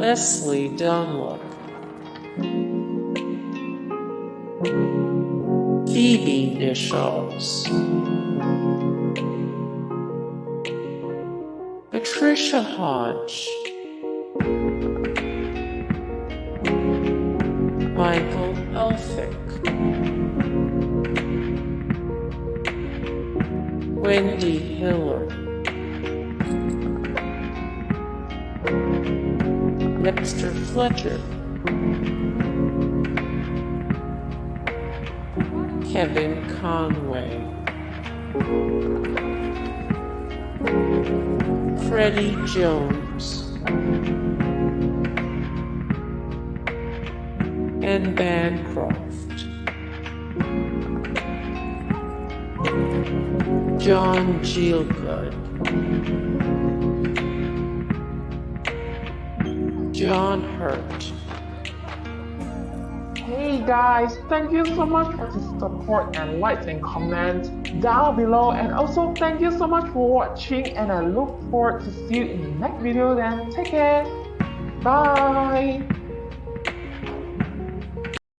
Lesley Dunlop, Phoebe Nicholls, Patricia Hodge, Elphick, Wendy Hiller, Dexter Fletcher, Conway, Freddie Jones, and Bancroft, Gielgud, Hurt. Hey guys, thank you so much for the support and likes and comments down below, and also thank you so much for watching, and I look forward to see you in the next video. Then take care, bye.